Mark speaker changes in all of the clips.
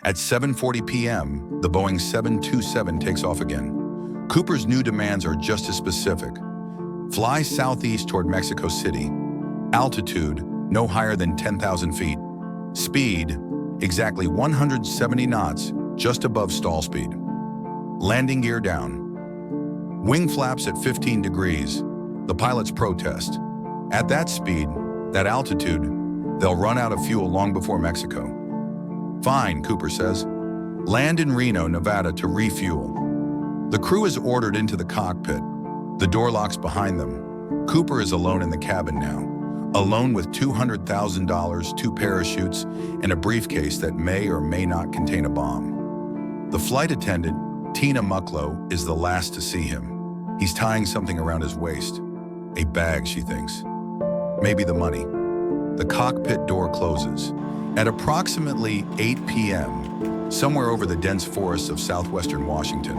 Speaker 1: At 7:40 p.m., the Boeing 727 takes off again. Cooper's new demands are just as specific. Fly southeast toward Mexico City. Altitude, no higher than 10,000 feet. Speed, exactly 170 knots, just above stall speed. Landing gear down. Wing flaps at 15 degrees. The pilots protest. At that speed, that altitude, they'll run out of fuel long before Mexico. Fine, Cooper says. Land in Reno, Nevada to refuel. The crew is ordered into the cockpit. The door locks behind them. Cooper is alone in the cabin now. Alone with $200,000, 2 parachutes, and a briefcase that may or may not contain a bomb. The flight attendant, Tina Mucklow, is the last to see him. He's tying something around his waist. A bag, she thinks. Maybe the money. The cockpit door closes. At approximately 8 p.m., somewhere over the dense forests of southwestern Washington,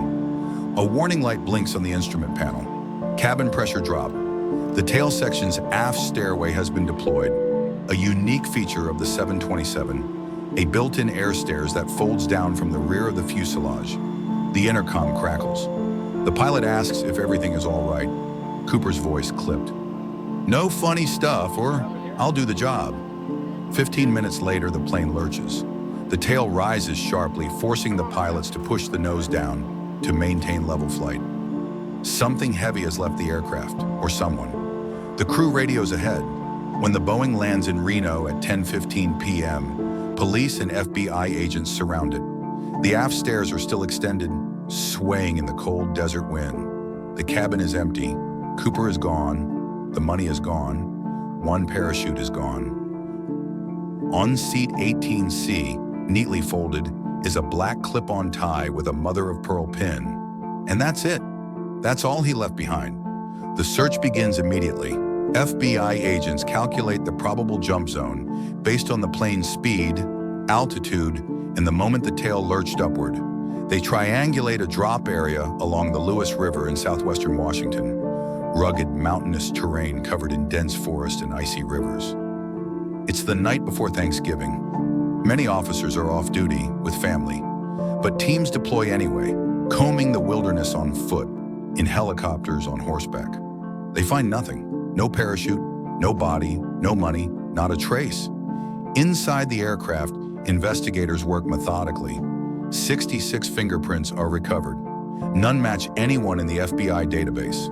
Speaker 1: a warning light blinks on the instrument panel. Cabin pressure drop. The tail section's aft stairway has been deployed, a unique feature of the 727, a built-in air stairs that folds down from the rear of the fuselage. The intercom crackles. The pilot asks if everything is all right. Cooper's voice clipped. No funny stuff, or I'll do the job. 15 minutes later, the plane lurches. The tail rises sharply, forcing the pilots to push the nose down to maintain level flight. Something heavy has left the aircraft, or someone. The crew radios ahead. When the Boeing lands in Reno at 10:15 p.m., police and FBI agents surround it. The aft stairs are still extended, swaying in the cold desert wind. The cabin is empty. Cooper is gone. The money is gone. 1 parachute is gone. On seat 18C, neatly folded, is a black clip-on tie with a mother-of-pearl pin. And that's it. That's all he left behind. The search begins immediately. FBI agents calculate the probable jump zone based on the plane's speed, altitude, and the moment the tail lurched upward. They triangulate a drop area along the Lewis River in southwestern Washington, rugged mountainous terrain covered in dense forest and icy rivers. It's the night before Thanksgiving. Many officers are off duty with family, but teams deploy anyway, combing the wilderness on foot, in helicopters, on horseback. They find nothing. No parachute, no body, no money, not a trace. Inside the aircraft, investigators work methodically. 66 fingerprints are recovered. None match anyone in the FBI database.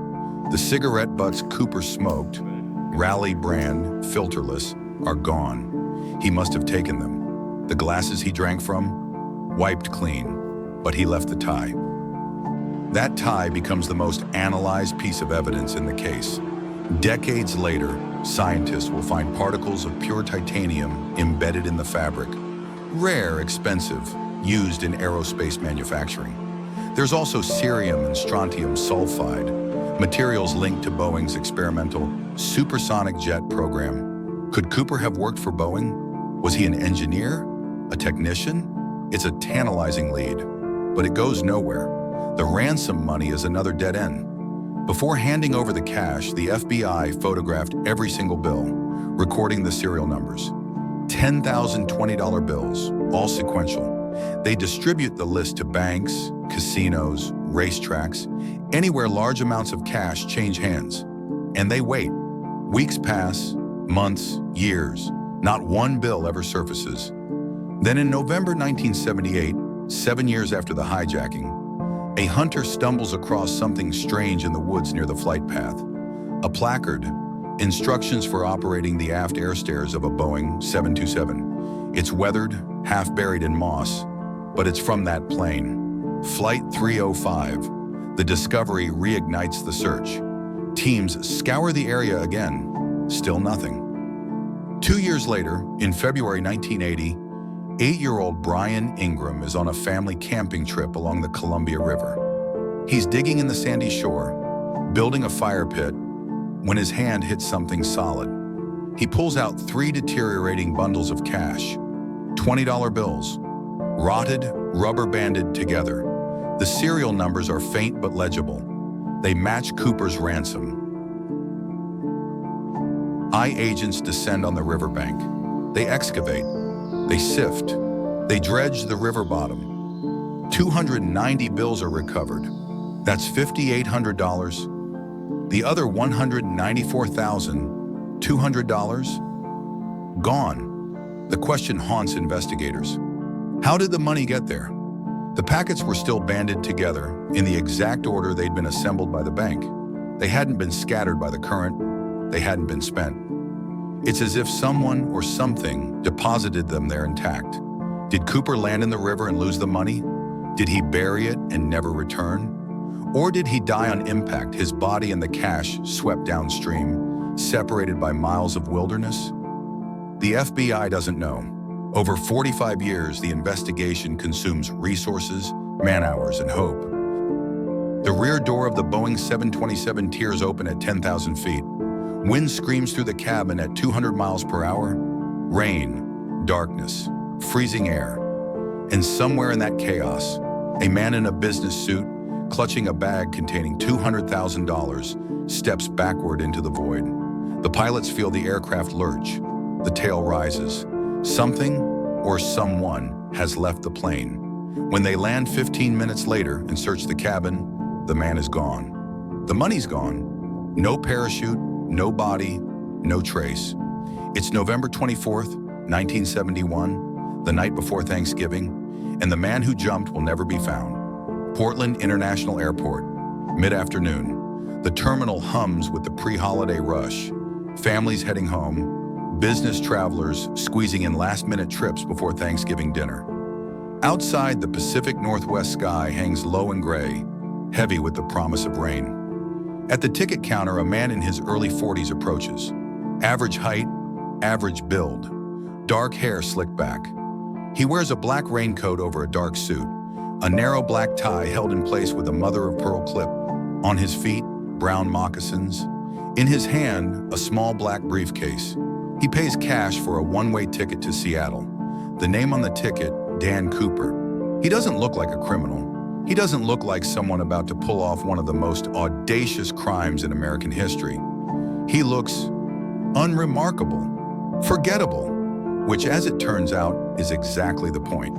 Speaker 1: The cigarette butts Cooper smoked, Raleigh brand, filterless, are gone. He must have taken them. The glasses he drank from, wiped clean, but he left the tie. That tie becomes the most analyzed piece of evidence in the case. Decades later, scientists will find particles of pure titanium embedded in the fabric. Rare, expensive, used in aerospace manufacturing. There's also cerium and strontium sulfide, materials linked to Boeing's experimental supersonic jet program. Could Cooper have worked for Boeing? Was he an engineer? A technician? It's a tantalizing lead, but it goes nowhere. The ransom money is another dead end. Before handing over the cash, the FBI photographed every single bill, recording the serial numbers. 10,000 $20 bills, all sequential. They distribute the list to banks, casinos, racetracks, anywhere large amounts of cash change hands. And they wait. Weeks pass, months, years. Not one bill ever surfaces. Then in November 1978, 7 years after the hijacking, a hunter stumbles across something strange in the woods near the flight path. A placard, instructions for operating the aft air stairs of a Boeing 727. It's weathered, half buried in moss, but it's from that plane. Flight 305. The discovery reignites the search. Teams scour the area again. Still nothing. 2 years later, in February 1980, 8-year-old Brian Ingram is on a family camping trip along the Columbia River. He's digging in the sandy shore, building a fire pit, when his hand hits something solid. He pulls out 3 deteriorating bundles of cash, $20 bills, rotted, rubber-banded together. The serial numbers are faint but legible. They match Cooper's ransom. Agents descend on the riverbank. They excavate. They sift. They dredge the river bottom. 290 bills are recovered. That's $5,800. The other $194,200? Gone. The question haunts investigators. How did the money get there? The packets were still banded together in the exact order they'd been assembled by the bank. They hadn't been scattered by the current. They hadn't been spent. It's as if someone or something deposited them there intact. Did Cooper land in the river and lose the money? Did he bury it and never return? Or did he die on impact, his body and the cash swept downstream, separated by miles of wilderness? The FBI doesn't know. Over 45 years, the investigation consumes resources, man-hours, and hope. The rear door of the Boeing 727 tears open at 10,000 feet. Wind screams through the cabin at 200 miles per hour. Rain, darkness, freezing air. And somewhere in that chaos, a man in a business suit, clutching a bag containing $200,000, steps backward into the void. The pilots feel the aircraft lurch. The tail rises. Something or someone has left the plane. When they land 15 minutes later and search the cabin, the man is gone. The money's gone. No parachute, no body, no trace. It's November 24th, 1971, the night before Thanksgiving, and the man who jumped will never be found. Portland International Airport, mid-afternoon. The terminal hums with the pre-holiday rush. Families heading home, business travelers squeezing in last-minute trips before Thanksgiving dinner. Outside, the Pacific Northwest sky hangs low and gray, heavy with the promise of rain. At the ticket counter, a man in his early 40s approaches. Average height, average build, dark hair slicked back. He wears a black raincoat over a dark suit, a narrow black tie held in place with a mother-of-pearl clip. On his feet, brown moccasins. In his hand, a small black briefcase. He pays cash for a one-way ticket to Seattle. The name on the ticket, Dan Cooper. He doesn't look like a criminal. He doesn't look like someone about to pull off one of the most audacious crimes in American history. He looks unremarkable, forgettable, which, as it turns out, is exactly the point.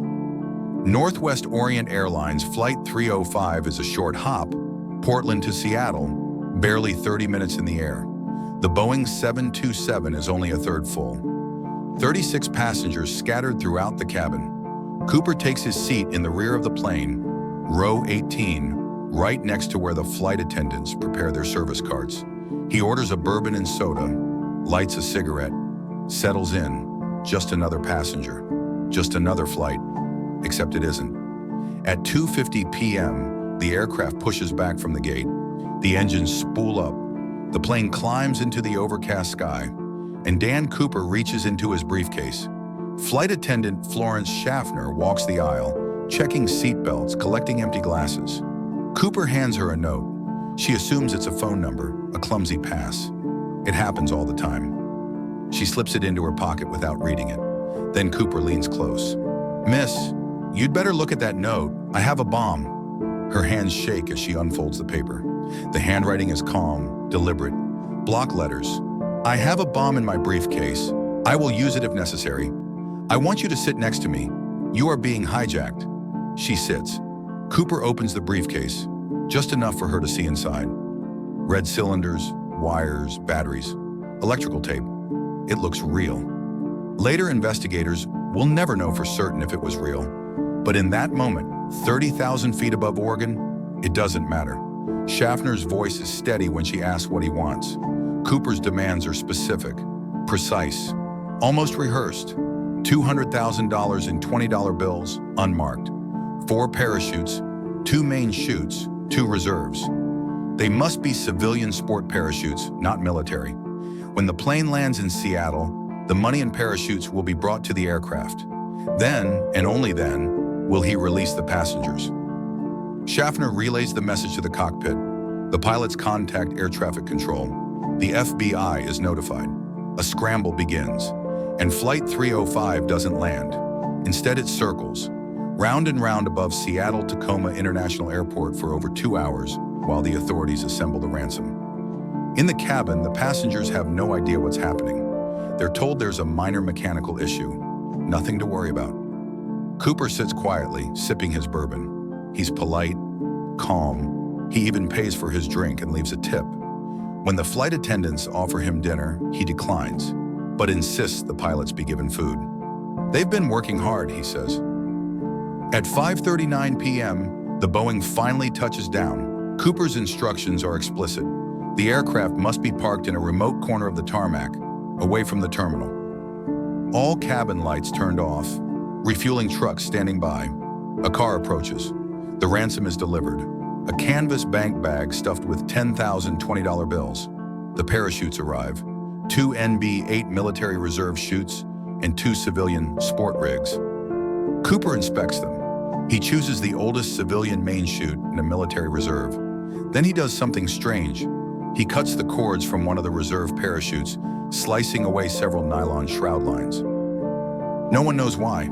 Speaker 1: Northwest Orient Airlines Flight 305 is a short hop, Portland to Seattle, barely 30 minutes in the air. The Boeing 727 is only a third full. 36 passengers scattered throughout the cabin. Cooper takes his seat in the rear of the plane, row 18, right next to where the flight attendants prepare their service cards. He orders a bourbon and soda, lights a cigarette, settles in. Just another passenger, just another flight, except it isn't. At 2:50 p.m., the aircraft pushes back from the gate. The engines spool up. The plane climbs into the overcast sky, and Dan Cooper reaches into his briefcase. Flight attendant Florence Schaffner walks the aisle, checking seatbelts, collecting empty glasses. Cooper hands her a note. She assumes it's a phone number, a clumsy pass. It happens all the time. She slips it into her pocket without reading it. Then Cooper leans close. "Miss, you'd better look at that note. I have a bomb." Her hands shake as she unfolds the paper. The handwriting is calm, deliberate. Block letters. "I have a bomb in my briefcase. I will use it if necessary. I want you to sit next to me. You are being hijacked." She sits. Cooper opens the briefcase, just enough for her to see inside. Red cylinders, wires, batteries, electrical tape. It looks real. Later investigators will never know for certain if it was real. But in that moment, 30,000 feet above Oregon, it doesn't matter. Schaffner's voice is steady when she asks what he wants. Cooper's demands are specific, precise, almost rehearsed. $200,000 in $20 bills, unmarked. 4 parachutes, 2 main chutes, 2 reserves. They must be civilian sport parachutes, not military. When the plane lands in Seattle, the money and parachutes will be brought to the aircraft. Then, and only then, will he release the passengers. Schaffner relays the message to the cockpit. The pilots contact air traffic control. The FBI is notified. A scramble begins, and Flight 305 doesn't land. Instead, it circles, round and round above Seattle-Tacoma International Airport for over 2 hours while the authorities assemble the ransom. In the cabin, the passengers have no idea what's happening. They're told there's a minor mechanical issue, nothing to worry about. Cooper sits quietly, sipping his bourbon. He's polite, calm. He even pays for his drink and leaves a tip. When the flight attendants offer him dinner, he declines, but insists the pilots be given food. They've been working hard, he says. At 5:39 p.m., the Boeing finally touches down. Cooper's instructions are explicit. The aircraft must be parked in a remote corner of the tarmac, away from the terminal. All cabin lights turned off, refueling trucks standing by. A car approaches. The ransom is delivered. A canvas bank bag stuffed with 10,000 $20 bills. The parachutes arrive. 2 NB-8 military reserve chutes and 2 civilian sport rigs. Cooper inspects them. He chooses the oldest civilian main chute in a military reserve. Then he does something strange. He cuts the cords from one of the reserve parachutes, slicing away several nylon shroud lines. No one knows why.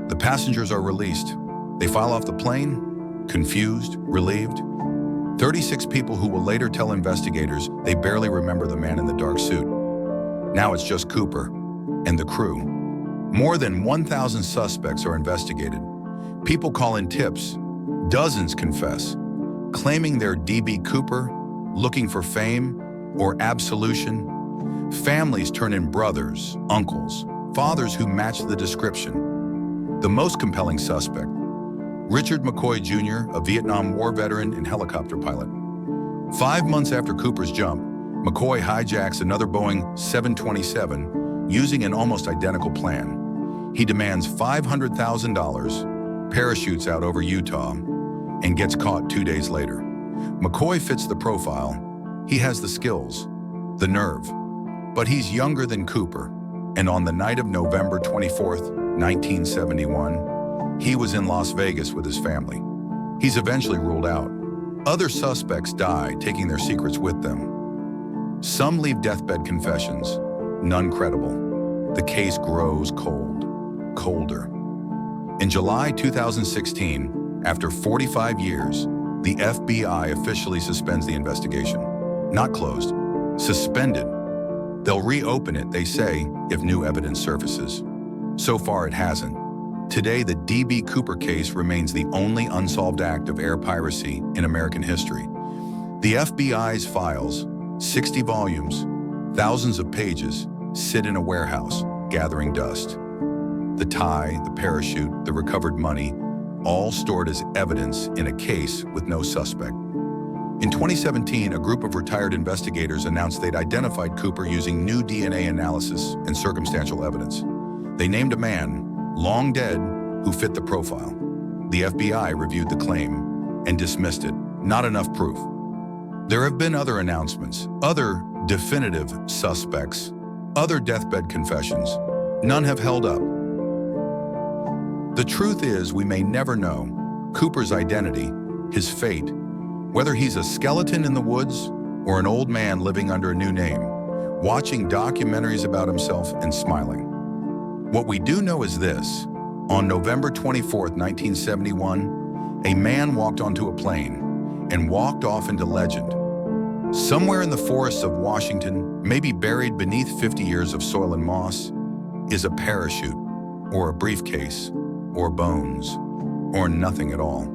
Speaker 1: The passengers are released. They file off the plane, confused, relieved. 36 people who will later tell investigators they barely remember the man in the dark suit. Now it's just Cooper and the crew. More than 1,000 suspects are investigated. People call in tips. Dozens confess, claiming they're D.B. Cooper, looking for fame or absolution. Families turn in brothers, uncles, fathers who match the description. The most compelling suspect, Richard McCoy Jr., a Vietnam War veteran and helicopter pilot. 5 months after Cooper's jump, McCoy hijacks another Boeing 727 using an almost identical plan. He demands $500,000, parachutes out over Utah, and gets caught 2 days later. McCoy fits the profile. He has the skills, the nerve, but he's younger than Cooper. And on the night of November 24th, 1971, he was in Las Vegas with his family. He's eventually ruled out. Other suspects die, taking their secrets with them. Some leave deathbed confessions, none credible. The case grows cold, colder. In July 2016, after 45 years, the FBI officially suspends the investigation. Not closed, suspended. They'll reopen it, they say, if new evidence surfaces. So far, it hasn't. Today, the D.B. Cooper case remains the only unsolved act of air piracy in American history. The FBI's files, 60 volumes, thousands of pages, sit in a warehouse, gathering dust. The tie, the parachute, the recovered money, all stored as evidence in a case with no suspect. In 2017, a group of retired investigators announced they'd identified Cooper using new DNA analysis and circumstantial evidence. They named a man, long dead, who fit the profile. The FBI reviewed the claim and dismissed it. Not enough proof. There have been other announcements, other definitive suspects, other deathbed confessions. None have held up. The truth is, we may never know Cooper's identity, his fate, whether he's a skeleton in the woods or an old man living under a new name, watching documentaries about himself and smiling. What we do know is this: on November 24th, 1971, a man walked onto a plane and walked off into legend. Somewhere in the forests of Washington, maybe buried beneath 50 years of soil and moss, is a parachute, or a briefcase, or bones, or nothing at all.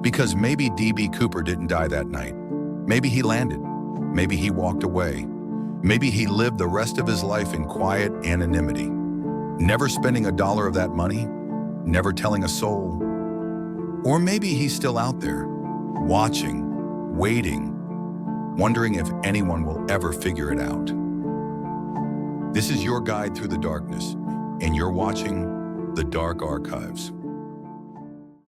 Speaker 1: Because maybe D.B. Cooper didn't die that night. Maybe he landed. Maybe he walked away. Maybe he lived the rest of his life in quiet anonymity, never spending a dollar of that money, never telling a soul. Or maybe he's still out there, watching, waiting, wondering if anyone will ever figure it out. This is your guide through the darkness, and you're watching The Dark Archives.